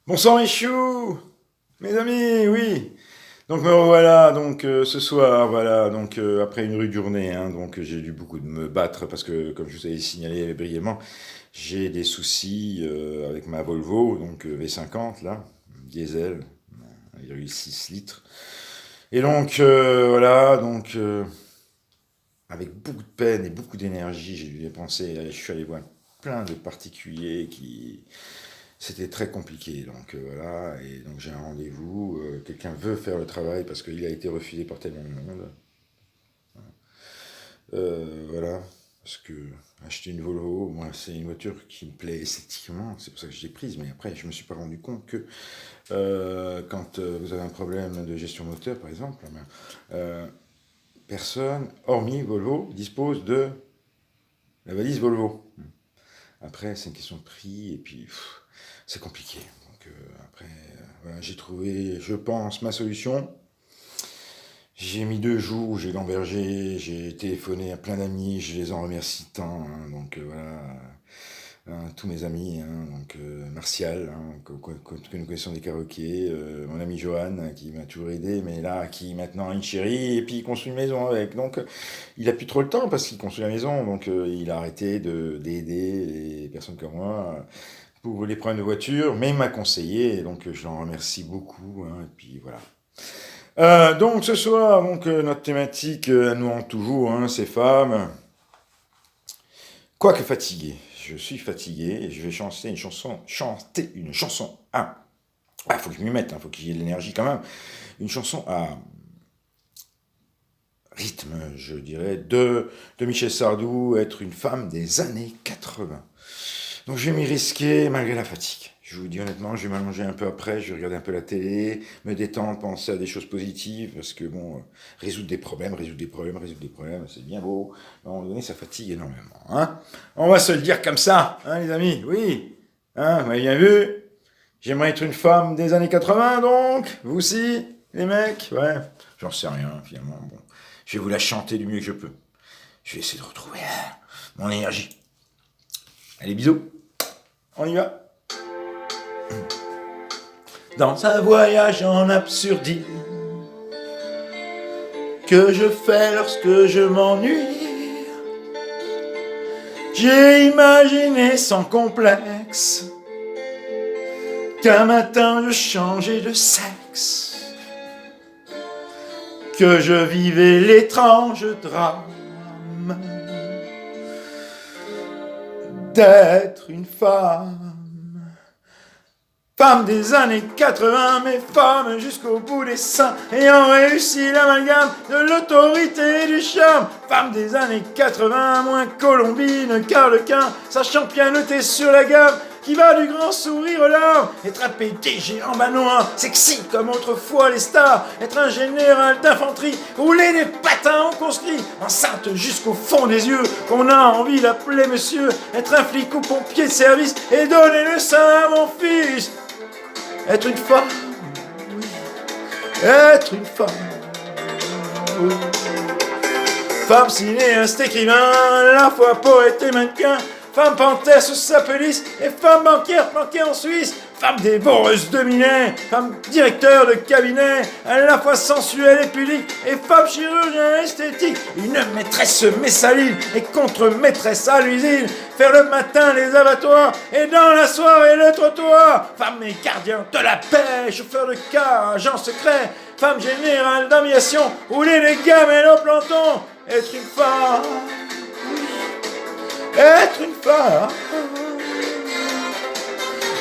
Bonsoir mes choux, mes amis, oui. Donc me revoilà, ce soir, voilà, après une rude journée, j'ai dû beaucoup de me battre parce que, comme je vous avais signalé brièvement, j'ai des soucis avec ma Volvo, V50, là, diesel, 1,6 litres. Et avec beaucoup de peine et beaucoup d'énergie, j'ai dû dépenser, je suis allé voir plein de particuliers qui c'était très compliqué, et donc j'ai un rendez-vous, quelqu'un veut faire le travail parce qu'il a été refusé par tellement de monde. Voilà, parce que acheter une Volvo, moi c'est une voiture qui me plaît esthétiquement, c'est pour ça que je l'ai prise, mais après je me suis pas rendu compte que quand vous avez un problème de gestion moteur par exemple, euh, personne, hormis Volvo, dispose de la valise Volvo. Après c'est une question de prix et puis c'est compliqué. Voilà, j'ai trouvé, je pense, ma solution. J'ai mis 2 jours, j'ai gambergé, j'ai téléphoné à plein d'amis, je les en remercie tant. Tous mes amis, Martial, que nous connaissons des karaokés, mon ami Johan, qui m'a toujours aidé, mais là, qui maintenant a une chérie, et puis il construit une maison avec. Donc, il a plus trop le temps parce qu'il construit la maison, il a arrêté d'aider les personnes comme moi pour les problèmes de voiture, mais il m'a conseillé, et donc je l'en remercie beaucoup, et puis voilà. Donc ce soir, notre thématique, à nous en toujours, ces femmes. Quoique fatigué, je suis fatigué et je vais chanter une chanson. Faut que je m'y mette, faut qu'il y ait de l'énergie quand même. Une chanson à rythme, je dirais, de Michel Sardou, être une femme des années 80. Donc je vais m'y risquer malgré la fatigue. Je vous dis honnêtement, je vais m'allonger un peu après, je vais regarder un peu la télé, me détendre, penser à des choses positives, parce que résoudre des problèmes, c'est bien beau. À un moment donné, ça fatigue énormément. On va se le dire comme ça, les amis, oui. Vous m'avez bien vu. J'aimerais être une femme des années 80, donc. Vous aussi, les mecs. Ouais, j'en sais rien, finalement. Bon, je vais vous la chanter du mieux que je peux. Je vais essayer de retrouver mon énergie. Allez, bisous. On y va. Dans un voyage en absurdie que je fais lorsque je m'ennuie, j'ai imaginé sans complexe qu'un matin je changeais de sexe, que je vivais l'étrange drame d'être une femme. Femme des années 80, mais femme jusqu'au bout des seins, ayant réussi l'amalgame de l'autorité et du charme. Femme des années 80, moins colombine qu'arlequin, sachant pianoter sur la gamme, qui va du grand sourire aux larmes, être un PDG en bas noir, sexy comme autrefois les stars, être un général d'infanterie, rouler des patins en conscrit, enceinte jusqu'au fond des yeux, qu'on a envie d'appeler monsieur, être un flic ou pompier de service, et donner le sein à mon fils. Être une femme, oui. Être une femme, oui. Femme cinéaste, écrivain, à la fois poète et mannequin. Femme panthère sous sa pelisse et femme banquière planquée en Suisse. Femme dévoreuse de minets, femme directeur de cabinet, à la fois sensuelle et pudique, et femme chirurgien esthétique. Une maîtresse messaline et contre-maîtresse à l'usine. Faire le matin les abattoirs et dans la soirée le trottoir. Femme et gardien de la paix, chauffeur de car, agent secret. Femme générale d'aviation, rouler les gamelles au planton. Être une femme, être une femme,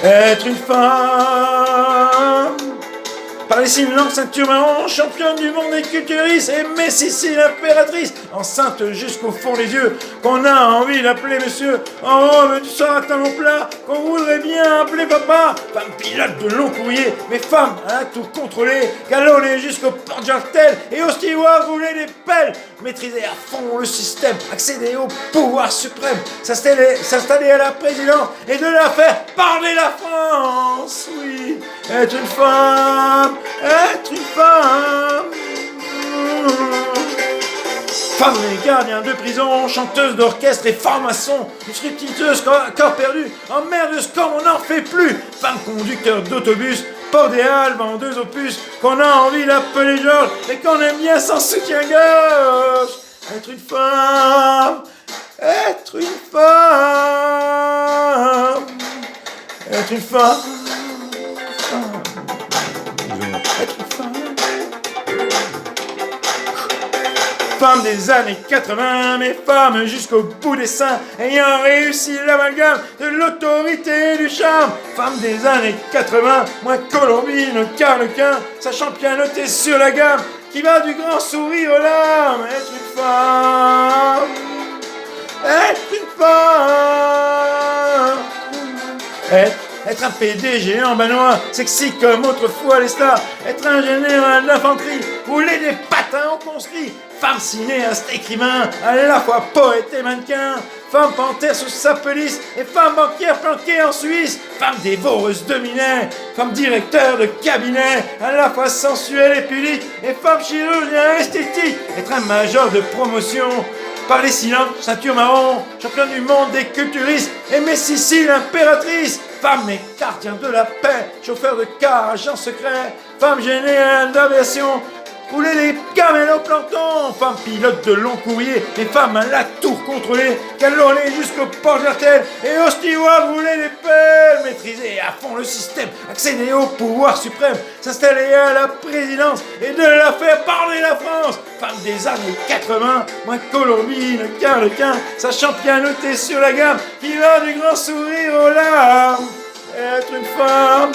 être une femme. Par les langue, ceinture marron, championne du monde et culturiste, et Messi, l'impératrice, enceinte jusqu'au fond des yeux, qu'on a envie d'appeler monsieur, en robe du soir à talons plats, qu'on voudrait bien appeler papa. Femme pilote de long courrier, mais femme à tout contrôler, galonner jusqu'au porte-jartel, et au steward rouler des pelles, maîtriser à fond le système, accéder au pouvoir suprême, s'installer à la présidence, et de la faire parler la France, oui, être une femme, être une femme. Femme et gardien de prison, chanteuse d'orchestre et franc-maçon, stripteaseuse, corps perdu, emmerdeuse comme on n'en fait plus. Femme conducteur d'autobus, porte des halles, vendeuse opus, qu'on a envie d'appeler Georges, et qu'on aime bien sans soutien-gorge. Être une femme, être une femme, être une femme, être une femme. Femme des années 80, mais femme jusqu'au bout des seins, ayant réussi l'amalgame de l'autorité et du charme. Femme des années 80, moins Colombine qu'Arlequin, sachant pianoter sur la gamme, qui va du grand sourire aux larmes. Être une femme, être une femme, être un PDG en banois, sexy comme autrefois les stars. Être un général d'infanterie, rouler des patins au conscrit. Femme cinéaste, écrivain, à la fois poète et mannequin. Femme panthère sous sa pelisse et femme banquière planquée en Suisse. Femme dévoreuse de minet, femme directeur de cabinet, à la fois sensuelle et pudique, et femme chirurgien esthétique. Être un major de promotion, parler silence, ceinture marron, champion du monde des culturistes, aimer Sicile, impératrice. Femme et gardien de la paix, chauffeur de car, agent secret. Femme générale d'aviation, rouler les gamelles au plancton. Femme pilote de long courrier, les femmes à la tour contrôlée, calolée jusqu'au port d'artère, et au steward rouler les pelles. Maîtriser à fond le système, accéder au pouvoir suprême, s'installer à la présidence et de la faire parler la France. Femme des années 80, moins Colombine qu'Arlequin, sachant pianoter sur la gamme, qui va du grand sourire aux larmes. Être une femme,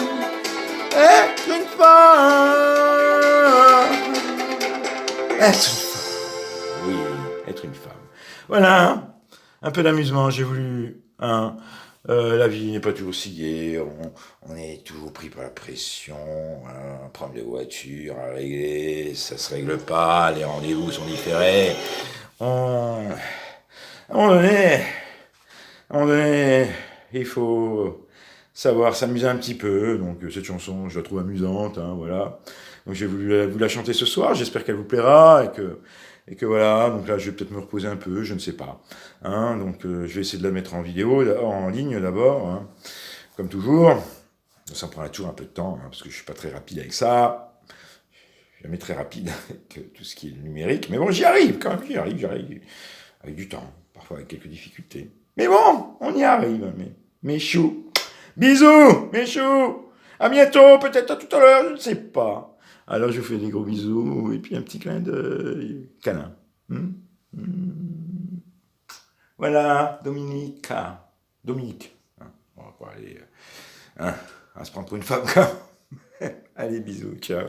être une femme, être une femme. Oui, être une femme. Voilà, un peu d'amusement, j'ai voulu. La vie n'est pas toujours si gaie, on est toujours pris par la pression, un problème de voiture à régler, ça se règle pas, les rendez-vous sont différés. À un moment donné, il faut savoir s'amuser un petit peu. Donc cette chanson, je la trouve amusante, hein, voilà. Donc j'ai voulu vous la chanter ce soir, j'espère qu'elle vous plaira et que voilà. Donc là, je vais peut-être me reposer un peu, je ne sais pas. Hein, donc je vais essayer de la mettre en vidéo, en ligne d'abord, hein, comme toujours. Ça me prendra toujours un peu de temps, hein, parce que je suis pas très rapide avec ça. Je suis jamais très rapide avec tout ce qui est numérique, mais bon, j'y arrive quand même, j'y arrive avec du temps, parfois avec quelques difficultés. Mais bon, on y arrive, mes choux. Bisous, mes choux. À bientôt, peut-être à tout à l'heure, je ne sais pas. Alors je vous fais des gros bisous et puis un petit clin de câlin. Voilà, Dominique. Hein, on va pas aller à se prendre pour une femme. Allez, bisous, ciao.